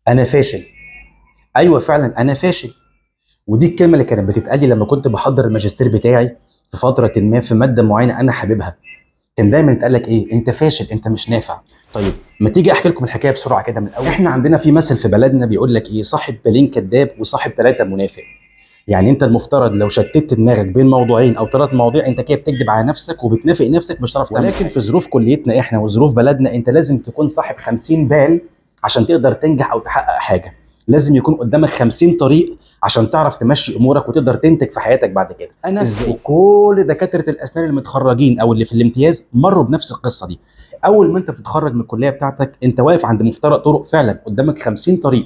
انا فاشل. ايوه فعلا انا فاشل. ودي الكلمه اللي كانت بتتقال لي لما كنت بحضر الماجستير بتاعي في فتره ما في ماده معينه انا حاببها. كان دايما يتقال لك ايه؟ انت فاشل، انت مش نافع. طيب ما تيجي احكي لكم الحكايه بسرعه كده من الاول. احنا عندنا في مثل في بلدنا بيقول لك ايه؟ صاحب بالين كذاب وصاحب ثلاثه منافق. يعني انت المفترض لو شتت دماغك بين موضوعين او ثلاث مواضيع انت كده بتكذب على نفسك وبتنافق نفسك، مش هتعرف تعمل ولكن حاجه. في ظروف كليتنا احنا وظروف بلدنا انت لازم تكون صاحب 50 بال عشان تقدر تنجح او تحقق حاجه. لازم يكون قدامك 50 طريق عشان تعرف تمشي امورك وتقدر تنتج في حياتك بعد كده. انا ازاي؟ وكل دكاتره الاسنان المتخرجين او اللي في الامتياز مروا بنفس القصه دي. اول ما انت بتتخرج من الكليه بتاعتك انت واقف عند مفترق طرق، فعلا قدامك 50 طريق.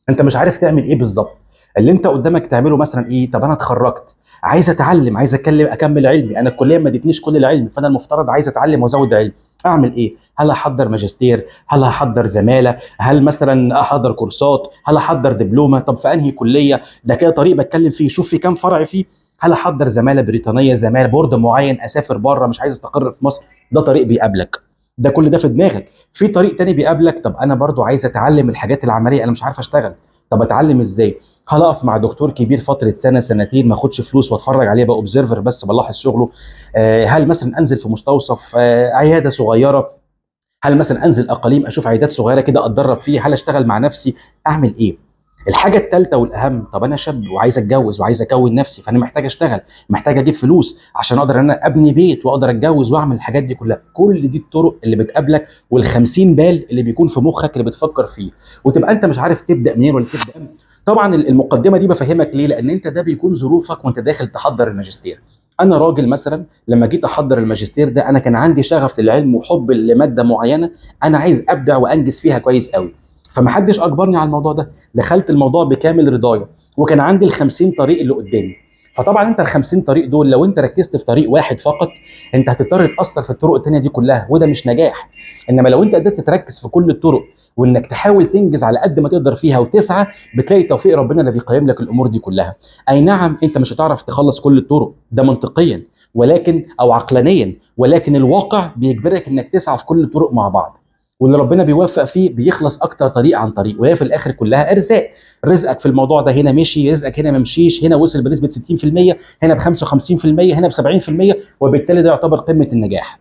انت مش عارف تعمل ايه بالظبط. اللي انت قدامك تعمله مثلا ايه؟ طب انا اتخرجت، عايز اتعلم، عايز اكمل علمي، انا الكليه ما ادتنيش كل العلم، فانا المفترض عايز اتعلم وازود علم. اعمل ايه؟ هل احضر ماجستير؟ هل هحضر زماله؟ هل مثلا احضر كورسات؟ هل احضر دبلومه؟ طب في انهي كليه؟ ده كده طريق بتكلم فيه، شوف في كام فرع فيه. هل احضر زماله بريطانيه، زماله بورد معين، اسافر بره مش عايز استقر في مصر؟ ده طريق بيقابلك. ده كل ده في دماغك. في طريق تاني بيقابلك، طب انا برضو عايز اتعلم الحاجات العمليه، انا مش عارف اشتغل. طب اتعلم ازاي؟ هل اقف مع دكتور كبير فتره سنه سنتين ما اخدش فلوس واتفرج عليه بقى اوبزرفر بس بلاحظ شغله؟ هل مثلا انزل في مستوصف عياده صغيره؟ هل مثلا انزل اقاليم اشوف عيادات صغيره كده اتدرب فيها؟ هل اشتغل مع نفسي؟ اعمل ايه؟ الحاجه الثالثه والاهم، طب انا شاب وعايز اتجوز وعايز اكون نفسي، فانا محتاج اشتغل، محتاج اجيب فلوس عشان اقدر ان انا ابني بيت واقدر اتجوز واعمل الحاجات دي كلها. كل دي الطرق اللي بتقابلك وال50 بال اللي بيكون في مخك اللي بتفكر فيه، وتبقى انت مش عارف تبدا منين ولا تبدا امتى. طبعا المقدمه دي بفهمك ليه؟ لان انت ده بيكون ظروفك وانت داخل تحضر الماجستير. انا راجل مثلا لما جيت احضر الماجستير ده انا كان عندي شغف للعلم وحب لماده معينه، انا عايز ابدع وانجز فيها كويس قوي. فمحدش اجبرني على الموضوع ده، دخلت الموضوع بكامل رضايا. وكان عندي ال50 طريق اللي قدامي. فطبعا انت ال50 طريق دول لو انت ركزت في طريق واحد فقط انت هتضطر تاثر في الطرق التانيه دي كلها، وده مش نجاح. انما لو انت قدرت تركز في كل الطرق وانك تحاول تنجز على قد ما تقدر فيها وتسعى، بتلاقي توفيق ربنا اللي بيقيم لك الامور دي كلها. اي نعم انت مش هتعرف تخلص كل الطرق ده منطقيا، ولكن او عقلانيا، ولكن الواقع بيجبرك انك تسعى في كل الطرق مع بعض. واللي ربنا بيوفق فيه بيخلص اكتر طريق عن طريق، وهي في الاخر كلها ارزاق. رزقك في الموضوع ده هنا مشي، رزقك هنا ما مشيش، هنا وصل بنسبه 60%، هنا ب 55%، هنا ب 70%، وبالتالي ده يعتبر قمه النجاح.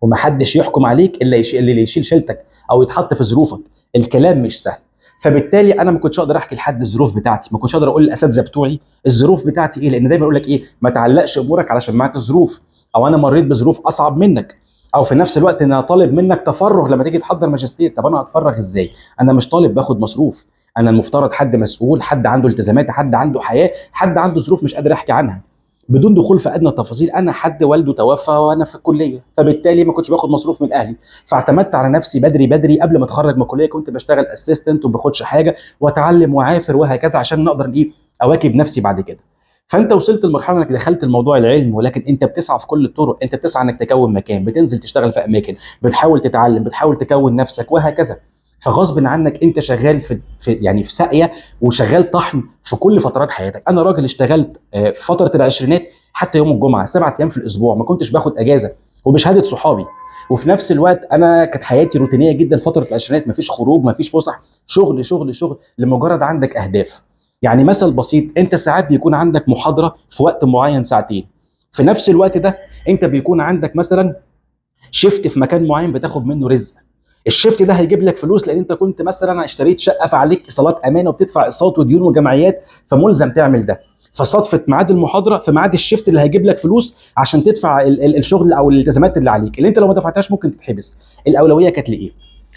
ومحدش يحكم عليك الا اللي يشيل شيلتك او يتحط في ظروفك. الكلام مش سهل. فبالتالي انا ما كنتش اقدر احكي لحد الظروف بتاعتي، ما كنتش اقدر اقول للاساتذه بتوعي الظروف بتاعتي ايه، لان دايما يقول لك ايه؟ ما تعلقش امورك علشان معاك الظروف، او انا مريت بظروف اصعب منك، او في نفس الوقت ان انا طالب منك تفرغ لما تيجي تحضر ماجستير. طب انا هتفرغ ازاي؟ انا مش طالب باخد مصروف. انا المفترض حد مسؤول، حد عنده التزامات، حد عنده حياه، حد عنده ظروف مش قادر احكي عنها. بدون دخول في ادنى التفاصيل، انا حد والده توفى وانا في الكليه، فبالتالي ما كنتش باخد مصروف من اهلي، فاعتمدت على نفسي بدري بدري. قبل ما اتخرج من الكليه كنت بشتغل اسيستنت وما باخدش حاجه، واتعلم وعافر وهكذا عشان نقدر ايه؟ اواكب نفسي بعد كده. فانت وصلت لمرحله انك دخلت الموضوع العلم، ولكن انت بتسعى في كل الطرق، انت بتسعى انك تكون مكان، بتنزل تشتغل في اماكن، بتحاول تتعلم، بتحاول تكون نفسك وهكذا. فغصب عنك انت شغال في ساقيه وشغال طحن في كل فترات حياتك. انا راجل اشتغلت في فتره العشرينات حتى يوم الجمعه 7 ايام في الاسبوع، ما كنتش باخد اجازه وبشهاده صحابي. وفي نفس الوقت انا كانت حياتي روتينيه جدا فتره العشرينات، ما فيش خروج، ما فيش فسح، شغل شغل شغل لمجرد عندك اهداف. يعني مثل بسيط، انت ساعات بيكون عندك محاضره في وقت معين ساعتين، في نفس الوقت ده انت بيكون عندك مثلا شيفت في مكان معين بتاخد منه رزق. الشيفت ده هيجيب لك فلوس لان انت كنت مثلا اشتريت شقه فعليك ايصالات امانه وبتدفع اقساط وديون وجمعيات، فملزم تعمل ده. فصدفه ميعاد المحاضره في ميعاد الشيفت اللي هيجيب لك فلوس عشان تدفع الشغل او الالتزامات اللي عليك، اللي انت لو ما دفعتهاش ممكن تتحبس. الاولويه كانت لايه؟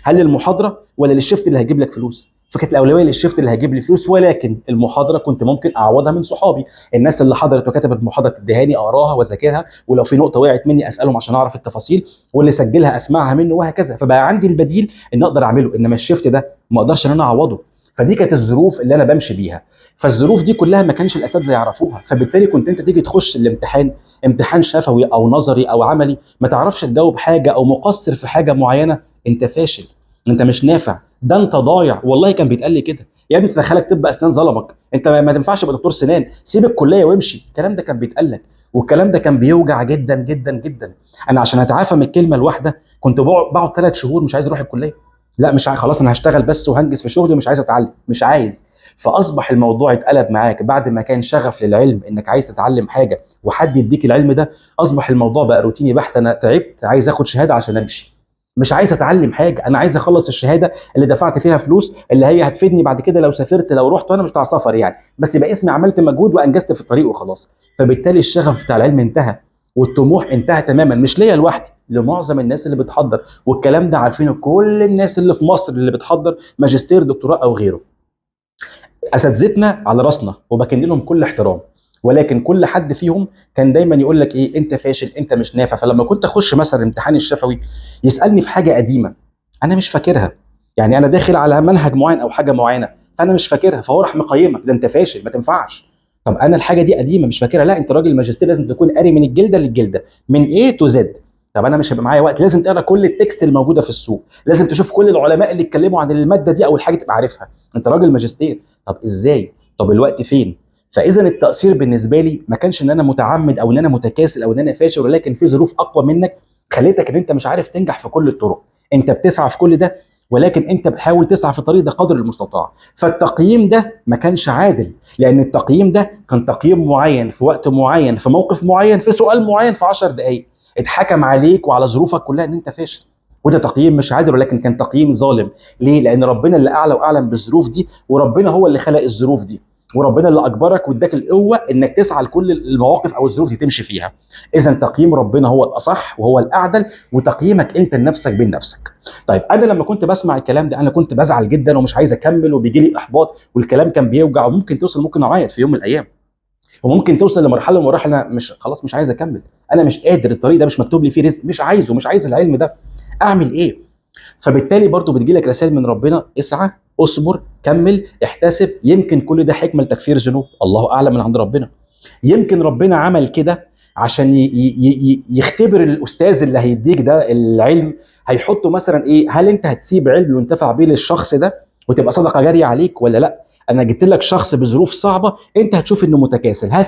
هل للمحاضره ولا للشيفت اللي هيجيب لك فلوس؟ فكانت الاولويه للشيفت اللي هيجيب لي فلوس، ولكن المحاضره كنت ممكن اعوضها من صحابي، الناس اللي حضرت وكتبت محاضره تديهاني اقراها واذاكرها، ولو في نقطه وقعت مني اسالهم عشان اعرف التفاصيل، واللي سجلها اسمعها منه وهكذا. فبقى عندي البديل ان اقدر اعمله، انما الشيفت ده ما اقدرش ان انا اعوضه. فدي كانت الظروف اللي انا بمشي بيها. فالظروف دي كلها ما كانش الاساتذه يعرفوها، فبالتالي كنت انت تيجي تخش الامتحان، امتحان شفوي او نظري او عملي، ما تعرفش تجاوب حاجه او مقصر في حاجه معينه، انت فاشل، انت مش نافع، ده انت ضايع. والله كان بيتقال لي كده، يا ابني تدخلك طب اسنان ظلمك، انت ما تنفعش تبقى دكتور سنان، سيب الكليه وامشي. الكلام ده كان بيتقال لك، والكلام ده كان بيوجع جدا جدا جدا. انا عشان اتعافى من الكلمه الواحده كنت بقعد 3 شهور مش عايز اروح الكليه. لا مش خلاص انا هشتغل بس وهنجز في شغلي ومش عايز اتعلم، مش عايز. فاصبح الموضوع اتقلب معاك، بعد ما كان شغف للعلم انك عايز تتعلم حاجه وحد يديك العلم ده، اصبح الموضوع بقى روتيني بحت. انا تعبت عايز اخد شهاده عشان امشي، مش عايز اتعلم حاجه، انا عايز اخلص الشهاده اللي دفعت فيها فلوس، اللي هي هتفيدني بعد كده لو سافرت لو رحت، وانا مش بتاع سفر يعني، بس يبقى اسمي عملت مجهود وانجزت في الطريق وخلاص. فبالتالي الشغف بتاع العلم انتهى، والطموح انتهى تماما، مش ليا لوحدي، لمعظم الناس اللي بتحضر. والكلام ده عارفينه كل الناس اللي في مصر اللي بتحضر ماجستير دكتوراه او غيره. اساتذتنا على راسنا وبكن لهم كل احترام، ولكن كل حد فيهم كان دايما يقول لك ايه، انت فاشل، انت مش نافع. فلما كنت اخش مثلا امتحان الشفوي يسالني في حاجه قديمه انا مش فاكرها، يعني انا داخل على منهج معين او حاجه معينه فانا مش فاكرها، فهو راح مقيمك ده انت فاشل ما تنفعش. طب انا الحاجه دي قديمه مش فاكرها، لا انت راجل ماجستير لازم تكون قاري من الجلده للجلده من ايه تو زد. طب انا مش هيبقى معايا وقت، لازم تقرا كل التكست الموجوده في السوق، لازم تشوف كل العلماء اللي اتكلموا عن الماده دي او الحاجه تبقى عارفها، انت راجل ماجستير. طب ازاي؟ طب الوقت فين؟ فاذا التقصير بالنسبه لي ما كانش ان انا متعمد او ان انا متكاسل او ان انا فاشل، ولكن في ظروف اقوى منك خليتك ان انت مش عارف تنجح في كل الطرق. انت بتسعى في كل ده، ولكن انت بتحاول تسعى في الطريق ده قدر المستطاع. فالتقييم ده ما كانش عادل، لان التقييم ده كان تقييم معين في وقت معين في موقف معين في سؤال معين في 10 دقائق، اتحكم عليك وعلى ظروفك كلها ان انت فاشل. وده تقييم مش عادل، ولكن كان تقييم ظالم. ليه؟ لان ربنا اللي اعلى واعلم بالظروف دي، وربنا هو اللي خلق الظروف دي، وربنا اللي اجبرك واداك القوه انك تسعى لكل المواقف او الظروف دي تمشي فيها. اذا تقييم ربنا هو الاصح وهو الاعدل، وتقييمك انت لنفسك بنفسك. طيب انا لما كنت بسمع الكلام ده انا كنت بزعل جدا ومش عايز اكمل وبيجي لي احباط، والكلام كان بيوجع، وممكن توصل ممكن اعيط في يوم من الايام، وممكن توصل لمرحله من المراحل انا مش خلاص مش عايز اكمل، انا مش قادر، الطريق ده مش مكتوب لي فيه رزق، مش عايزه، مش عايز العلم ده، اعمل ايه؟ فبالتالي برضو بتجي لك رسائل من ربنا، اسعى، اصبر، كمل، احتسب، يمكن كل ده حكمه لتكفير ذنوب، الله اعلم من عند ربنا. يمكن ربنا عمل كده عشان يختبر الاستاذ اللي هيديك ده العلم، هيحطه مثلا ايه، هل انت هتسيب علم ينتفع بيه للشخص ده وتبقى صدقه جاريه عليك ولا لا؟ انا جبت لك شخص بظروف صعبه انت هتشوف انه متكاسل، هل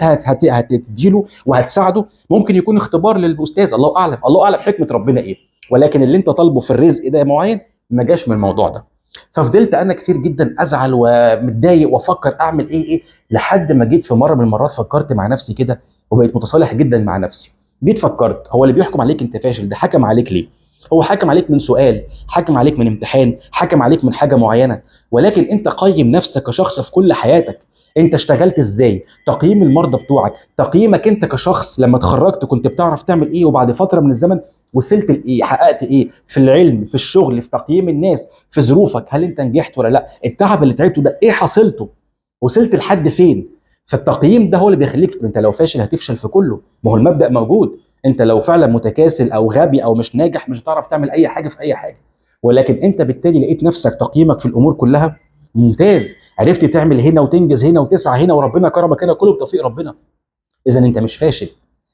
هتديله وهتساعده؟ ممكن يكون اختبار للاستاذ، الله اعلم، الله اعلم حكمه ربنا ايه. ولكن اللي انت طالبه في الرزق ده معين ما جاش من الموضوع ده. ففضلت انا كتير جدا ازعل ومتضايق وافكر اعمل ايه، لحد ما جيت في مره من المرات فكرت مع نفسي كده وبقيت متصالح جدا مع نفسي. جيت فكرت، هو اللي بيحكم عليك انت فاشل ده حكم عليك ليه؟ هو حكم عليك من سؤال، حكم عليك من امتحان، حكم عليك من حاجه معينه، ولكن انت قيم نفسك كشخص في كل حياتك. انت اشتغلت ازاي؟ تقييم المرضى بتوعك، تقييمك انت كشخص لما اتخرجت كنت بتعرف تعمل ايه، وبعد فتره من الزمن وصلت لايه، حققت ايه في العلم في الشغل في تقييم الناس في ظروفك، هل انت نجحت ولا لا؟ التعب اللي تعبته ده ايه حصلته؟ وصلت لحد فين؟ فالتقييم ده هو اللي بيخليك، انت لو فاشل هتفشل في كله، ما هو المبدأ موجود، انت لو فعلا متكاسل او غبي او مش ناجح مش هتعرف تعمل اي حاجه في اي حاجه. ولكن انت بالتالي لقيت نفسك تقييمك في الامور كلها ممتاز، عرفت تعمل هنا وتنجز هنا وتسعى هنا وربنا كرمك هنا، كله بتوفيق ربنا. اذا انت مش فاشل،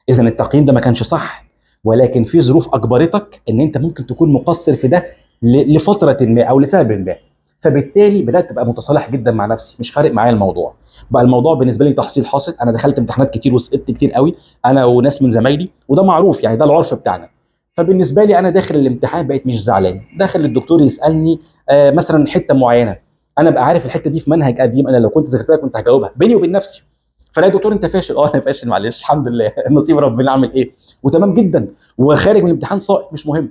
اذا التقييم ده ما كانش صح، ولكن في ظروف اجبرتك ان انت ممكن تكون مقصر في ده لفتره ما او لسبب ما. فبالتالي بدات ابقى متصالح جدا مع نفسي، مش فارق معايا الموضوع، بقى الموضوع بالنسبه لي تحصيل حاصل. انا دخلت امتحانات كتير وسقطت كتير قوي، انا وناس من زمايلي، وده معروف يعني، ده العرف بتاعنا. فبالنسبه لي انا داخل الامتحان بقيت مش زعلان، داخل الدكتور يسالني مثلا حته معينه، انا بقى عارف الحته دي في منهج قديم، انا لو كنت ذاكرتها كنت هجاوبها بيني وبين نفسي. فلاقي دكتور انت فاشل، اه انا فاشل معلش الحمد لله نصيب ربنا، اعمل ايه؟ وتمام جدا، وخارج من الامتحان ساقط مش مهم.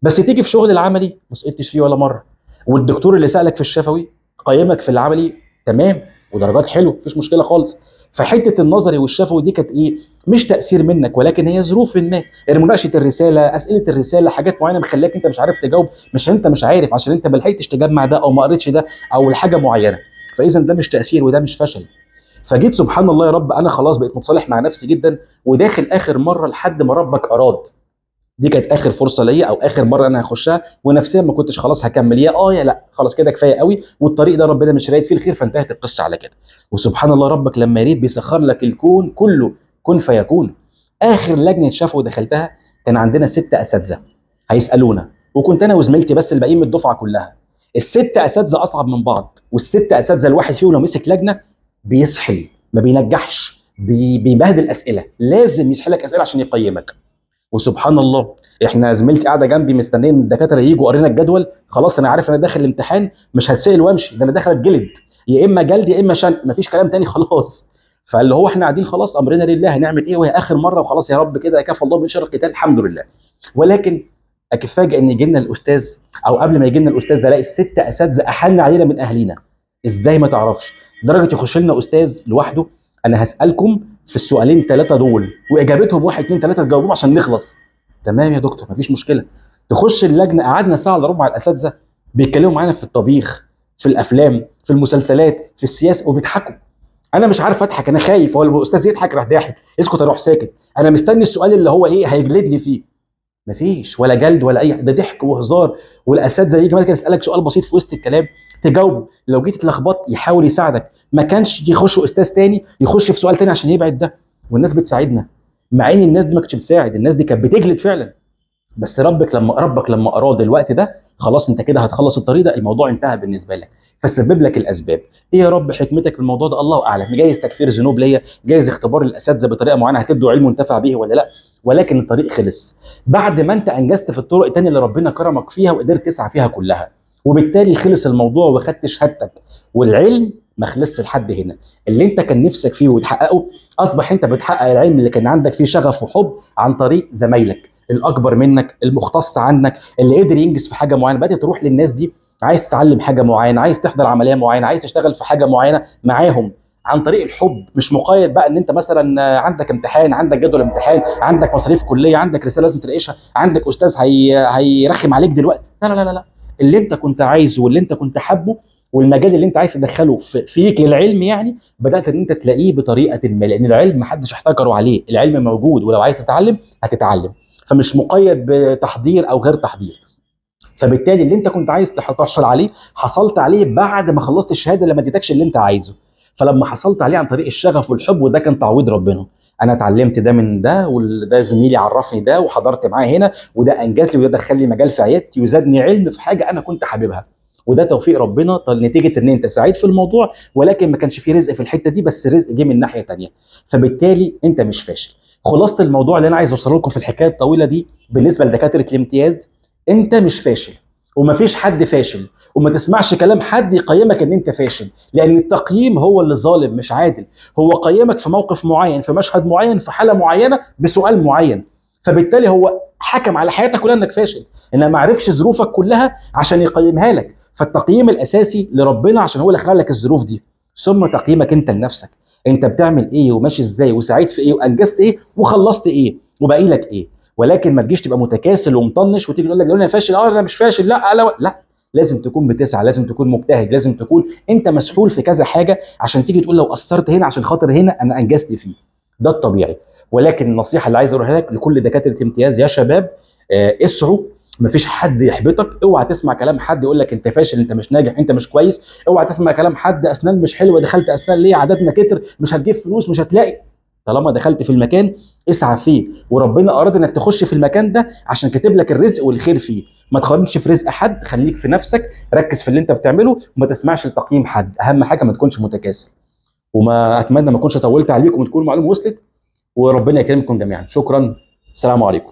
بس تيجي في شغل العملي ما سقطتش فيه ولا مره، والدكتور اللي سالك في الشفوي قيمك في العملي تمام ودرجات حلو مفيش مشكله خالص. فحته النظري والشفوي دي كانت ايه؟ مش تاثير منك، ولكن هي ظروف ما، مناقشه الرساله، اسئله الرساله، حاجات معينه مخليك انت مش عارف تجاوب، مش انت مش عارف عشان انت ما لحقتش تجمع ده او ما قريتش ده او لحاجه معينه. فاذا ده مش تاثير وده مش فشل. فجيت سبحان الله يا رب انا خلاص بقيت متصالح مع نفسي جدا، وداخل اخر مره لحد ما ربك اراد، دي كانت اخر فرصه ليا او اخر مره انا هخشها، ونفسيا ما كنتش خلاص هكمل، يا يا لا خلاص كده كفايه قوي، والطريق ده ربنا مش رايد فيه الخير، فانتهت القصه على كده. وسبحان الله ربك لما يريد بيسخر لك الكون كله، كن فيكون. اخر لجنه شافوا دخلتها كان عندنا 6 اساتذه هيسالونا، وكنت انا وزميلتي بس الباقيين من الدفعه كلها. ال6 اساتذه اصعب من بعض، وال6 اساتذه الواحد فيهم لو مسك لجنه بيسحل ما بينجحش، بيبهدل اسئله، لازم يسحلك اسئله عشان يقيمك. وسبحان الله احنا زميلتي قاعده جنبي مستنيين الدكاتره يجوا قرينا الجدول، خلاص انا عارف انا داخل الامتحان مش هتسال وامشي، ده انا داخل اتجلد، يا اما جلد يا اما شن، مفيش كلام تاني خلاص. فاللي هو احنا قاعدين خلاص امرنا لله، هنعمل ايه وهي اخر مره وخلاص يا رب كده كفى الله من شر القتال الحمد لله. ولكن اتفاجئ ان يجي لنا الاستاذ، او قبل ما يجي لنا الاستاذ ده الاقي الست اساتذه احن علينا من اهالينا. ازاي ما تعرفش؟ لدرجه يخش لنا استاذ لوحده، انا هسالكم في السؤالين ثلاثه دول واجابتهم واحد اثنين ثلاثه تجاوبوهم عشان نخلص. تمام يا دكتور مفيش مشكله. تخش اللجنه، قعدنا ساعه الا ربع مع الاساتذه بيتكلموا معانا في الطبيخ، في الافلام، في المسلسلات، في السياسه، وبيضحكوا. انا مش عارف اضحك، انا خايف، هو الاستاذ يضحك راح ضاحك، اسكت اروح ساكت، انا مستني السؤال اللي هو ايه هيجلدني فيه. مفيش ولا جلد ولا اي، ده ضحك وهزار. والاساتذه يجي مثلا يسالك سؤال بسيط في وسط الكلام تجاوبه، لو جيت اتلخبطت يحاول يساعدك، ما كانش يخش استاذ تاني يخش في سؤال تاني عشان يبعد ده. والناس بتساعدنا، مع ان الناس دي ما كانتش بتساعد، الناس دي كانت بتجلد فعلا. بس ربك لما اراد الوقت ده خلاص انت كده هتخلص الطريق ده، الموضوع انتهى بالنسبه لك، فسبب لك الاسباب. ايه يا رب حكمتك في الموضوع ده؟ الله اعلم، جايز تكفير ذنوب ليا، جايز اختبار الاساتذه بطريقه معينه هتبدو علم منتفع به ولا لا. ولكن الطريق خلص بعد ما انت انجزت في الطرق الثانيه اللي ربنا كرمك فيها وقدرت تسعى فيها كلها، وبالتالي خلص الموضوع وخدت شهادتك. والعلم ما خلصش لحد هنا، اللي انت كان نفسك فيه وتحققه اصبح انت بتحقق العلم اللي كان عندك فيه شغف وحب عن طريق زمايلك الاكبر منك، المختص عنك، اللي قدر ينجز في حاجه معينه. بدات تروح للناس دي عايز تتعلم حاجه معينه، عايز تحضر عمليه معينه، عايز تشتغل في حاجه معينه معاهم عن طريق الحب. مش مقيد بقى ان انت مثلا عندك امتحان، عندك جدول امتحان، عندك مصاريف كليه، عندك رساله لازم تناقشها، عندك استاذ هيرخم عليك دلوقتي. لا لا لا لا، اللي انت كنت عايزه واللي انت كنت حابه والمجال اللي انت عايز تدخله فيك للعلم، يعني بدات ان انت تلاقيه بطريقه ما، لان العلم محدش احتكره عليه، العلم موجود ولو عايز تتعلم هتتعلم، فمش مقيد بتحضير او غير تحضير. فبالتالي اللي انت كنت عايز تحصل عليه حصلت عليه بعد ما خلصت الشهاده اللي ما اديتكش اللي انت عايزه. فلما حصلت عليه عن طريق الشغف والحب، وده كان تعويض ربنا، انا اتعلمت ده من ده، وده زميلي عرفني ده وحضرت معاه هنا، وده انجز لي، وده دخل لي مجال في عيادتي وزادني علم في حاجه انا كنت حاببها. وده توفيق ربنا نتيجه ان انت سعيد في الموضوع، ولكن ما كانش فيه رزق في الحته دي، بس رزق جه من ناحيه تانيه. فبالتالي انت مش فاشل. خلاصه الموضوع اللي انا عايز اوصله لكم في الحكايه الطويله دي بالنسبه لدكاتره الامتياز، انت مش فاشل، ومفيش حد فاشل، وما تسمعش كلام حد يقيمك ان انت فاشل، لان التقييم هو اللي ظالم مش عادل. هو قيمك في موقف معين، في مشهد معين، في حاله معينه، بسؤال معين، فبالتالي هو حكم على حياتك كلها انك فاشل، انه ما عرفش ظروفك كلها عشان يقيمها لك. فالتقييم الاساسي لربنا عشان هو اللي خلق لك الظروف دي، ثم تقييمك انت لنفسك، انت بتعمل ايه وماشي ازاي وسعيد في ايه وانجزت ايه وخلصت ايه وباقي لك ايه. ولكن ما تجيش تبقى متكاسل ومطنش وتيجي تقول لك ده انا فاشل، انا مش فاشل، لا لا لا، لازم تكون بتسعى، لازم تكون مجتهد، لازم تكون انت مسحول في كذا حاجه عشان تيجي تقول لو قصرت هنا عشان خاطر هنا انا انجزت فيه. ده الطبيعي. ولكن النصيحه اللي عايز اقولها لك لكل دكاتره امتياز يا شباب، اسعوا. مفيش حد يحبطك، اوعى تسمع كلام حد يقول لك انت فاشل، انت مش ناجح، انت مش كويس. اوعى تسمع كلام حد اسنان مش حلوه، دخلت اسنان ليه، عددنا كتر، مش هتجيب فلوس، مش هتلاقي. طالما دخلت في المكان اسعى فيه، وربنا اراد انك تخش في المكان ده عشان كاتب لك الرزق والخير فيه. ما تقارنش في رزق حد، خليك في نفسك، ركز في اللي انت بتعمله وما تسمعش لتقييم حد. اهم حاجه ما تكونش متكاسل. وما اتمنى ما اكونش طولت عليكم وتكون المعلومه وصلت، وربنا يكرمكم جميعا. شكرا، السلام عليكم.